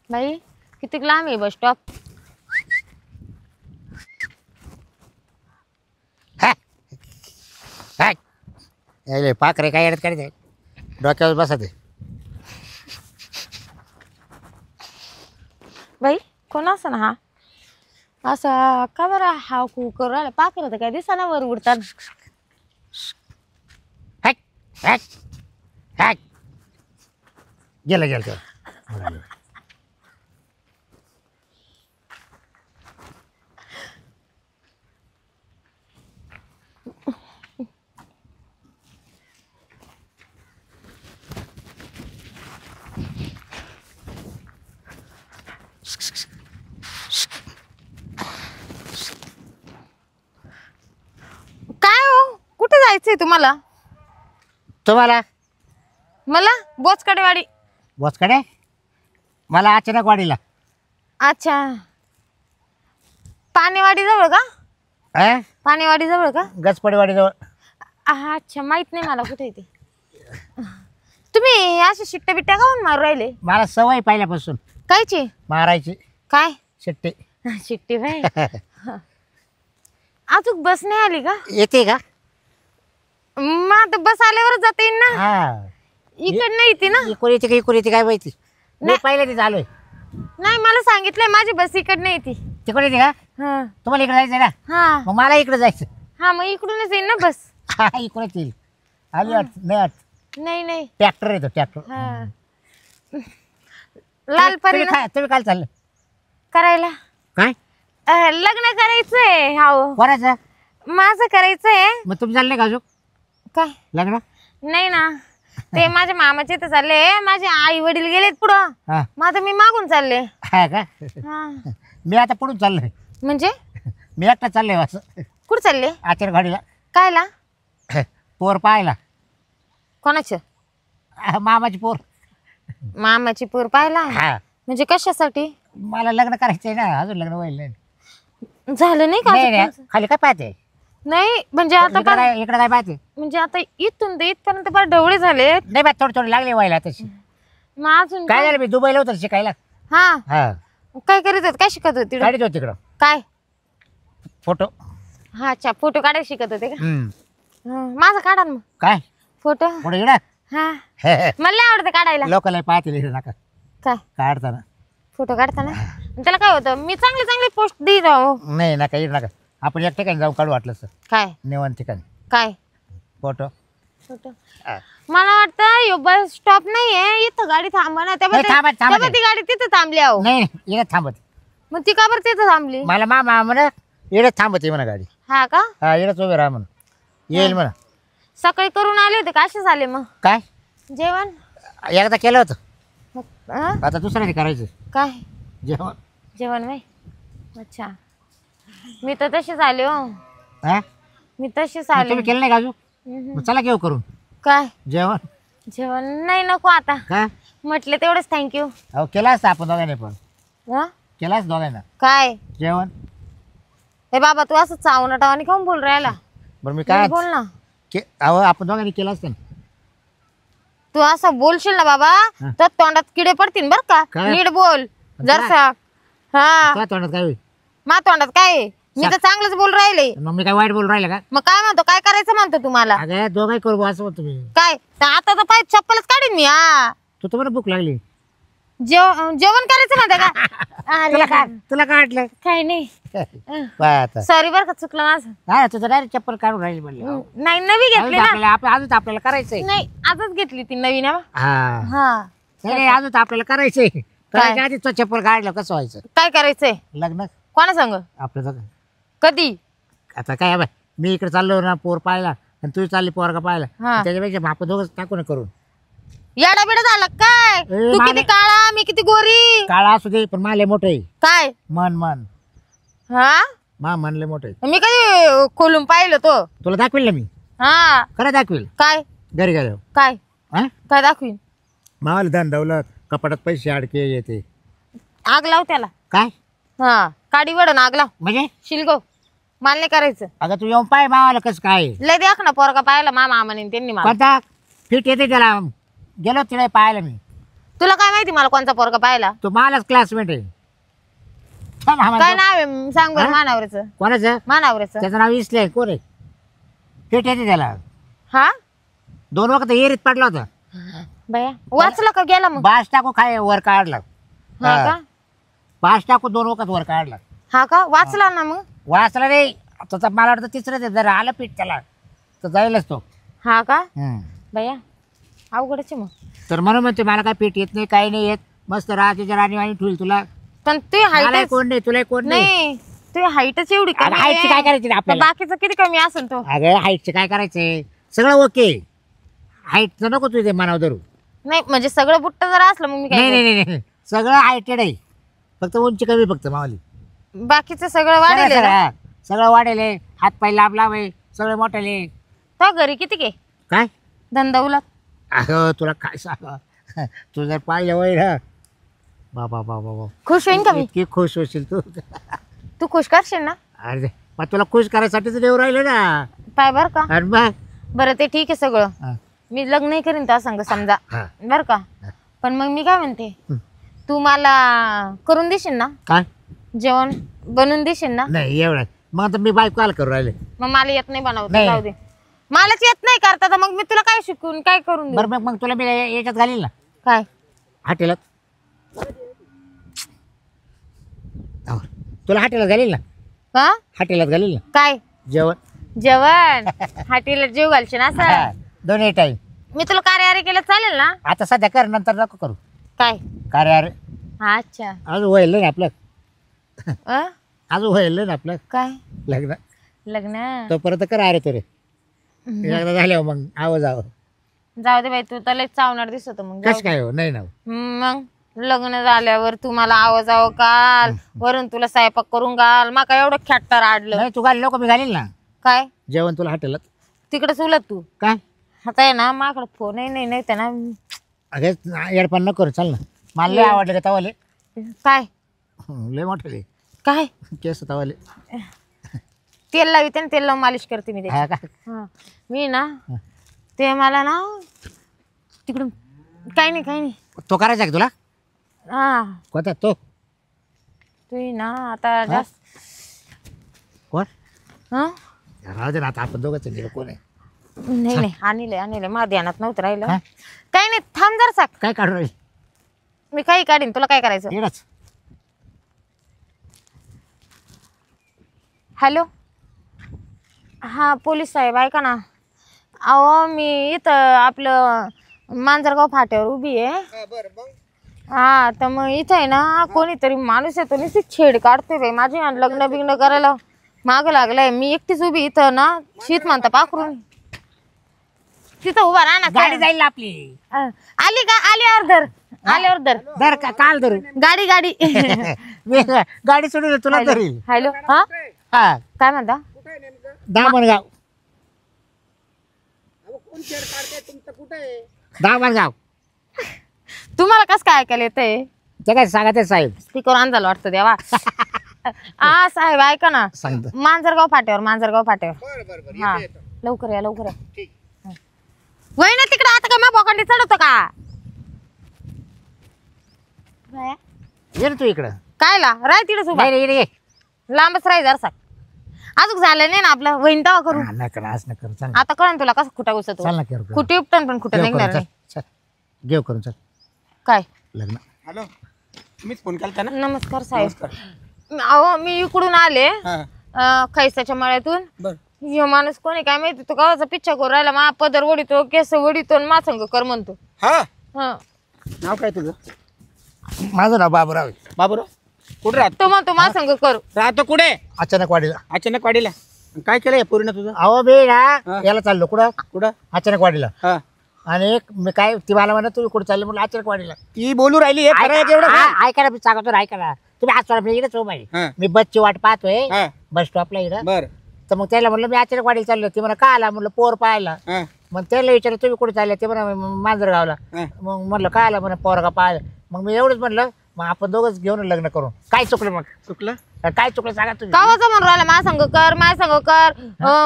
बाई किती लांब आहे बस स्टॉप. पाखरे काय येडत काढते डोक्यावर बसा ते. बाई कोण असं ना हा असा का बरं हा करू राहिला पाखरं तर काय दिसाना वर उडतात. गेलं गेलं गेलं. काय हो कुठे जायचंय तुम्हाला? तुम्हाला मला बोचकडेवाडी. बसकडे मला अचानक वाडीला. अच्छा पाणीवाडी जवळ का? हा पाणीवाडी जवळ का? गचपडेवाडीजवळ. अच्छा माहित नाही मला कुठे ते. तुम्ही असे शिट्ट्या बिट्ट्या काऊन मारू राहिले? मला सवय पहिल्यापासून कायची? मारायची काय शिट्टी. शिट्टी भाई. अजून बस नाही आली का? येते का? मग आता बस आल्यावरच जाता येईल ना. हा इकडनं येते ना. इकडे येते का इकडे येते काय माहिती. मी पहिले ते झालोय. नाही मला सांगितलंय माझी बस इकडनं येते. तिकडे येते का? हा तुम्हाला इकडे जायचं ना. हा मग मला इकडे जायचं. हा मग इकडूनच येईल ना बस. हा इकडेच येईल. आली वाटत नाही वाटत. नाही नाही ट्रॅक्टर येतो ट्रॅक्टर. हा लालपरी तुम्ही काय चाललं करायला काय लग्न करायचंय. हाव कोणाचं? माझं करायचंय. मग तुम्ही चालले का अजून काय? लग्न? नाही ना ते माझ्या मामाचे तर चालले. माझे आई वडील गेलेत पुढं. हा मग आता मी मागून चालले. हा का? हा मी आता पुढून चाललोय. म्हणजे मी एकटा चाललोय असं कुठं चालले? आचार गाडीला कायला? पोर पाहायला. कोणाचं? मामाची पोर. मामाची पोर पाहिला? हा म्हणजे कशासाठी? मला लग्न करायचंय ना. अजून लग्न व्हायला नाही. झालं नाही का नाही अजून नाही. तुमचं? खाली काय पाहते? नाही म्हणजे आता इकडे काय पाहते? म्हणजे आता इथून ते इथपर्यंत फार ढवळे झाले. नाही बा थोडी थोडी लागली व्हायला तशी. मग अजून काय झालं मी दुबईला होतो शिकायला. हा हा काय करीत होत? काय शिकत होती? गाडीत होत तिकडं काय? फोटो. हा अच्छा फोटो काढायला शिकत होते का? हम्म. माझा काढा ना मग काय फोटो. पुढे इकडं हा मला लय आवडतं काढायला. लोकांना पाहतील इकडे नका काय काढताना. फोटो काढताना त्याला काय होतं? मी चांगले चांगले पोस्ट देत राहू. नाही नका इकडे नका. आपण एक ठिकाणी जाऊ काढू वाटलं सर. काय निवांत ठिकाणी काय फोटो. फोटो? मला वाटतं यो बस स्टॉप नाहीये इथं गाडी थांबा ना. नाही, थांबा, थांबा. ती गाडी तिथं थांबली आहो. नाही इकडे थांबत. मग ती का बरं तिथं थांबली? मला मामा म्हणा इकडे थांबते म्हणा गाडी. हा का? हा इकडेच उभे राहा म्हणा. येईल म्हणा. सकाळी करून आले होते कसे झाले मग काय जेवण? एकदा केलं होतं. हा? आता दुसऱ्याने करायचं काय जेवण. जेवण बाई? अच्छा मी तर तशीच आले हो. हा मी तशीच आले. तुम्ही केलं नाही का अजून? मग चला घेऊ करून काय जेवण. जेवण नाही नको आता. का? म्हटलं तेवढंच थँक्यू. अहो केला असता आपण दोघांनी पण. केलाच दोघांना काय जेवण. हे बाबा तू असं चावनाटावानी खाऊन बोल राहिला. बरं मी काय बोल ना. अहो आपण दोघांनी केलं असतं ना. तू असं बोलशील ना बाबा तर तोंडात किडे पडतील बर का. काय? नीट बोल जरसा. हा काय तोंडात काय होईल? मा तोंडात काय आहे? मी तर चांगलंच बोल राहिले. मग मी काय वाईट बोलून राहिलं का? मग काय म्हणतो? काय करायचं म्हणतो तुम्हाला? अगं दोघाही करू असं म्हणतो मी. काय तर आता तर पाय चप्पलच काढीन मी. हा तू तर बरं भूक लागली. जेवण करायचं म्हणते का? तुला अरे काय तुला काय वाटलं? काही नाही. पाय आता सॉरी बरं का चुकलं माझं. हा तुझं डायरेक्ट चप्पल काढून राहिली म्हणलं. नाही नवी घेतली ना. अजून आपल्याला करायचंय. नाही आजच घेतली ती नवीन. हा हा नाही अजून आपल्याला करायचंय. करायच्या आधी तो चप्पल काढलं कसं व्हायचं? काय करायचंय? लग्न कोणा सांग? आपलं तर कधी? आता काय बाय मी इकडे चाललो ना पोर पाहायला आणि तू चालली पोरगा पाहायला. हा. त्याच्यापेक्षा आपण दोघं टाकू ना करून. येडा बिडा झाला काय? तू किती काळा मी किती गोरी. काळा असू दे पण माले मोठे काय मन मन हा मा म्हणले मोठे. मी कधी खोलून पाहिलं तो. तुला दाखवेल ना मी. हा खरं दाखवेल काय घरी गेलो. काय हा काय दाखवीन? माल धन दौलत कपाटात पैसे अडके येते. आग लाव त्याला. काय हा काडी वडन आग लाव. म्हणजे? शिलगो मला नाही करायचं. अगं तू येऊन पाय मावाला कसं काय लय देख ना पोरगा पाहिला मामा मामाने त्यांनी मला. कोणता फिट येते त्याला. गेलो तिला पाहायला मी. तुला काय माहिती मला कोणता पोरगा पाहिला? तो मलाच क्लासमेट आहे. थांब, आम्हाला काय तो- नाव आहे सांग बरं मानावऱ्याचं. कोणाचं? मानावऱ्याचं त्याचं नाव इसले कोण आहे? पेट येते त्याला. हा 2 वखत एरीत पडला होता. बया वाचला का गेला मग? बास टाकू काय वर काढला. हा का? बास टाकू 2 वखत वर काढला. हा का वाचला ना मग? वाचला रे. आता मला वाटतं तिसरंच आहे. जर आलं पीठ त्याला तर जाईलच तो. हा का हम्म. बया अवघडच आहे मग. तर म्हणून म्हणते मला काय पीठ येत नाही, काही नाही येत. मस्त राहते राणी वाणी ठेवल तुला. पण तू मला हाईट कोण नाही, तुला कोण नाही. नाही तू हाईटच एवढी अगं, कमी हाईटची काय आहे. करायची रे आपल्याला? बाकीचं किती कमी असेल तो? अगं हाईटचे काय करायचंय, सगळं ओके. हाईटचं नको तुझे मनावर धरू. नाही म्हणजे सगळं बुट्ट जर असलं मग मी नाही काय नाही नाही नाही. सगळं हायटेड आहे, फक्त उंची कमी फक्त मावली. करू? बाकीचं सगळं वाढेल सगळं आहे. सगळं वाढेल आहे. हात पाय लांब लांब आहे, सगळे मोठे. तो घरी किती घे काय धंदा उलट? अगं तुला काय सांग, तू जर पाहिलं वय ना बाबा बाबा बाबा, खुश होईन का मी? इतकी खुश होशील तू. तू खुश करशील ना? अरे मग तुला खुश करायसाठीच देऊ राहिलं ना. पाय बर का? अरे मग बरं ते ठीक आहे सगळं. हा, मी लग्न करीन त्या संग समजा हा. बर का. पण मग मी काय म्हणते, तू मला करून देशील ना काय जेवण? बनवून देशील ना? नाही एवढं. मग आता मी बायको आल करू राहिले. मग मला येत नाही बनवता, नाही. जाऊ दे. मलाच येत नाही करता तर मग मी तुला काय शिकून काय करून देऊ? बरं मग तुला मी याच्यात घालील ना काय हॉटेलात. तुला हॉटेलात घालील ना, हा हॉटेलात घालील ना काय जेवण. जेवण हाटीला जीव घालशील ना सर? हा, दोन्ही टाईम. मी तुला कार्य केलं चालेल ना? आता सध्या कर, नंतर नको करू काय? कार्य. अच्छा अजून व्हायला ना आपलं, अ? अजून व्हायला ना आपलं काय लग्न. लग्न? तोपर्यंत कर अरे तो रे. लग्न झाल्यावर मग आवाज आव. जाऊ दे बाई, तू तर लय चावणार दिसत मग. जाऊ कस काय हो, नाही ना हो. मग लग्न झाल्यावर तू मला आवाज काल वरून तुला स्वयंपाक करून घाल, मका एवढं खॅट्टर आडलं. नाही तू घाली, लोक मी घालील ना काय जेवण तुला हॉटेलात. तिकडे उलट तू काय आता आहे ना माकडं फोन नाही त्या ना. अगे येडपान नको करू, चाल ना. मला लय आवडले का तवाले. काय लय मोठे काय केस तवाले. तेल लावते ना, तेल लावून मालिश करते मी त्याची. हा का? हा. मी ना ते मला ना तिकडून काही नाही. तो करायचा का तुला? हा कोणता तो? तू ना आता जास्त कोण? हा राहू दे ना, आता आपण दोघंच आहे, कोण आहे? नाही आणले माझ्या ध्यानात नव्हतं राहिलं. हा? काही नाही, थांब जरा साक, काय काढू राहील? मी काही काढीन, तुला काय करायचं? येडच. हॅलो हा पोलीस साहेब ऐका ना. अहो मी इथं आपलं मांजरगाव फाट्यावर उभी आहे. हा तर मग इथं आहे ना कोणीतरी माणूस येतो नुसती छेड काढते बाई माझी, आणि लग्न बिग्न करायला माग लागलाय. मी एकटीच उभी इथं ना, शीत म्हणता पाखरून तिथं उभा राहा ना. गाडी जाईल ना आपली. आली का? आल्यावर धर धर का काल धरू. गाडी मी गाडी सोडून तुला धरील. हॅलो हा हा काय म्हणता? दामणगाव. दामणगाव. तुम्हाला कसं काय ऐकायला येतंय? ते काय सांगते साहेब? स्पीकर ऑन झालं वाटतं देवा. हा साहेब ऐका ना, सांगतो. मांजरगाव फाट्यावर. हा लवकर या वय ना तिकडे. आता काय मग बोकांडी चढवतो का? ये ना तू इकडं. कायला राय तिकडे उभा, नाही ये. लांबच राही जरसा. अजून झालं नाही ना आपलं, वहीन तवा करू. नकर असं नकर. चल आता कळण तुला कसं खुटा घुसतो. चल ना करू. कुठे उपटन पण कुठे निघणार नाही. घेऊ करून चल काय लग्न. हॅलो, मीच फोन केलता ना. नमस्कार साहेब. अहो मी इकडून आले खैसाच्या मळ्यातून. बर हे माणूस कोणी काय माहिती, तो गावाचा पिच्छा करू राहिला. मा पदर वडितो, केस वडितो, मा संग कर म्हणतो. हा, हा नाव काय तुझं? माझं नाव बाबूराव. बाबूराव. कुठे राहतो? तो म्हणतो मा संग करू. राहतो कुठे? अचानक वाडीला. अचानक वाडीला. काय केलंय पूर्ण तुझं? अहो मी ना याला चाललो कुठं, कुठं? अचानक वाडीला. हा, आणि एक मी काय ती मला म्हणत तुम्ही कुठे चालले म्हणलं अचानक वाडीला. ती बोलू राहिली हे खरं आहे तेवढं का? ऐका ना, मी सांगतो ना, ऐका ना. तुम्ही आज सोडा इकडेच हो बाई. हा. मी बसची वाट पाहतोय हा, बस स्टॉपला इकडं. बर. तर मग त्याला म्हणलं मी अचानक वाडीला चाललो. ते म्हणा का आला, म्हणलं पोर पाहायला. हा, मग त्याला विचारलं तुम्ही कुठे चालले, ते म्हणा मांजरगावला. हा. मग म्हणलं काय आला, म्हणा पोरगा पाहायला. मग मी एवढंच म्हणलं मग आपण दोघंच घेऊन लग्न करू. काय चुकलं मग? चुकलं? काय चुकलं सांगा तुम्ही. गावाचं म्हणून राहिला मा संग कर.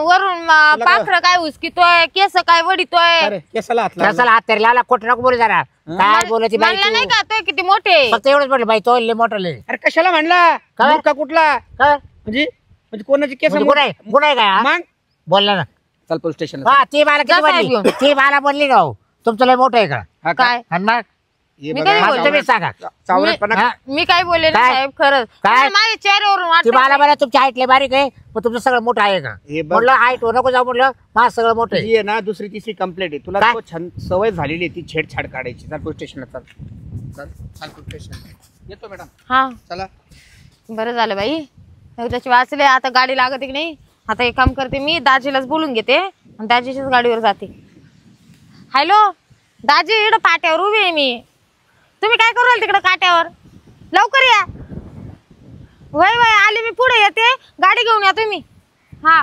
वरून पाखरं काय उचकितोय, केस काय वडितोय. अरे केसाला हात लावला. कसाला हात तरी लावला, खोट नको बोलू जरा. काय बोलायची बाई म्हणलं नाही तू? का तो किती मोठे फक्त एवढंच म्हटलं बाई तो लय मोठा लय अरे कशाला म्हणला काय? मूर्ख कुठला काय म्हणजे कोणाची केस म्हणजे गुन्हा आहे काय हा? मग बोलला ना चल पोलीस स्टेशनला हा ती मला जा किती साहेब बोलली ती मला बोलली का हो तुमचं लय मोठं आहे का हा का? काय आणि मग हे मी बघा, काय मला बोलले? तुम्ही सांगा चावरटपणा हा? मी काय बोलले ना काय? साहेब खरंच काय? मला माझ्या चेहऱ्यावरून ती मला वाटत मला तुमची हाईट लय बारीक आहे पण तुमचं सगळं मोठं आहे का हे बघ म्हटलं हाईट हो नको जाऊ म्हटलं माझं सगळं मोठं आहे तुझी आहे ना दुसरी तिसरी कंप्लेंट आहे तुला काय? तो छान सवय झालेली आहे ती छेडछाड काढायची चल पोलीस स्टेशनला चल चल चल पोलीस स्टेशनला येतो मॅडम हा चला बरं झालं बाई त्याची वाचले आता गाडी लागत की नाही आता एक काम करते मी दाजीलाच बोलून घेते आणि दाजीच्याच गाडीवर जाते हॅलो दाजी इकडं पाट्यावर उभी आहे मी तुम्ही काय करू राहिले तिकडं काट्यावर लवकर या वय वय आले मी पुढे येते गाडी घेऊन या तुम्ही हा